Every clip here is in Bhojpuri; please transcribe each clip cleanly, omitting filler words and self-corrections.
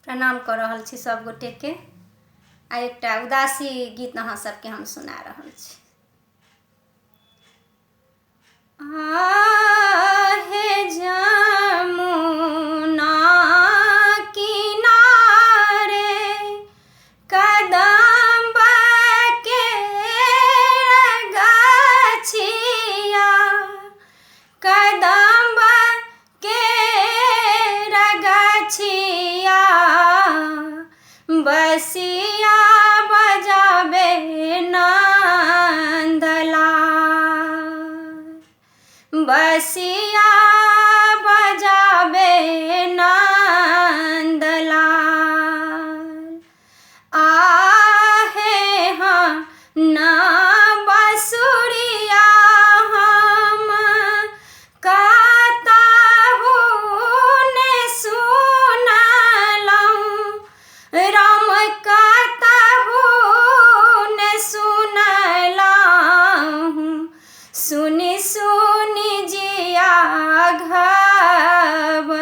प्रणाम कर रहल छी सब गोटे के। आ एकटा उदासी गीत अहाँ सबके हम सुना रहल छी। आहे जमुना किनारे कदम्ब के रगछिया, कदम्ब के रगछिया, बसिया बजाबे नंदलाल, बसिया बजाबे नंदलाल। आहे हाँ ना बसुरिया हम कहताहु ने सुनलहुँ, राम कहताहु ने सुनलहुँ। सुनि सुनि जिया घबराए,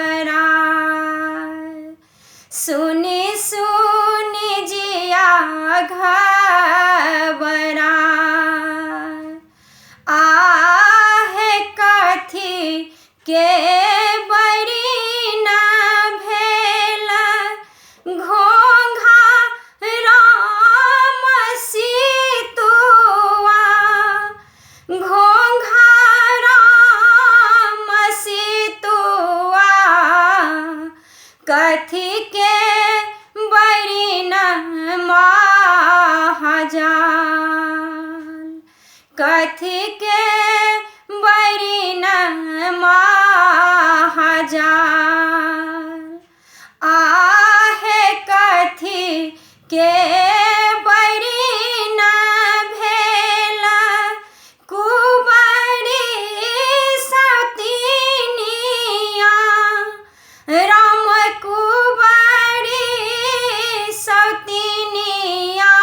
सुनि सुनि जिया घबराए। आहे कथी के बरी न भेल घोंघा राम सीतुआ, घोंघा राम सीतुआ, कथी के बरी न महाजाल, कथी के बरी न महाजाल। आहे कथी के बरी न भेल कुबरी सौतीनिया, राम कुबरी सौतीनिया,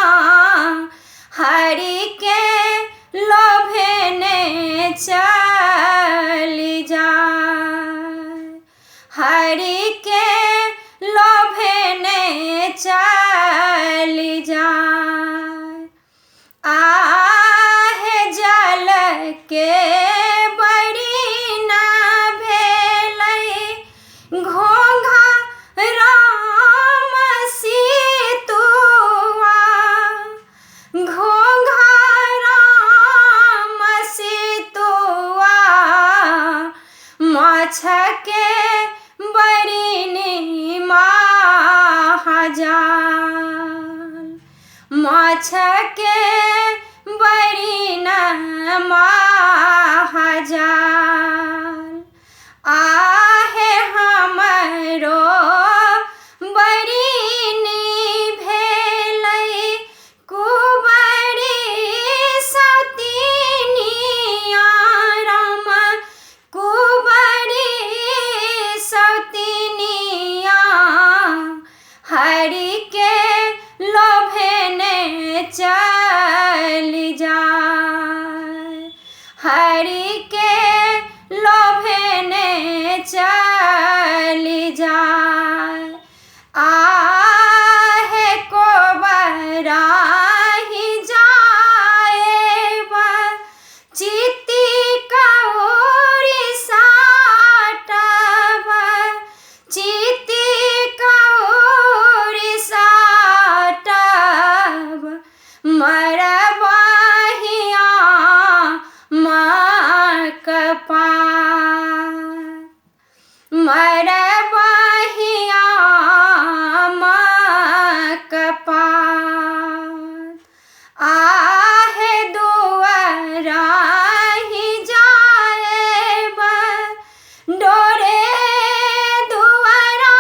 हरि के लोभे ने चली जाए, हरि के लोभे ने चली जाए। आहे जल के बरी न भेलै घोंघा राम सीतुआ, घोंघा राम सीतुआ, माछ के बरी नि महाजाल, माछ के बरी न महाजाल। आहे हमरो बरी नि भेलै कुबरी सौतीनिया, राम कुबरी सौतीनिया, हरि के लोभे ने चली जाए, हरि के लोभे ने चली जाए। आहे कोबराही जाएब चित्ती कौरी साटब, चित्ती कौरी साटब, मरबहिया मकपार, मरबहिया मकपार। आहे दुअराही जाएब डोरे दुअरा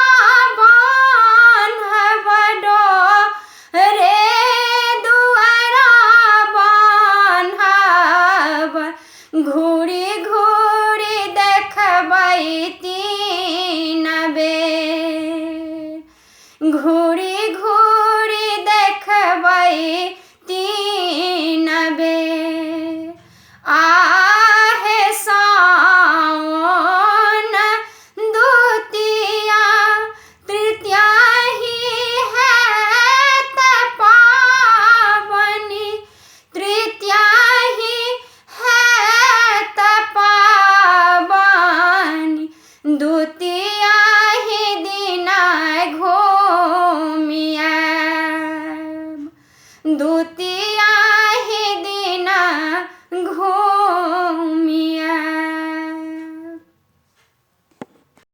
बान्हब, डोरे दुअरा बान्हब, घूरी घूरी देखबै तीन बेर, घूरी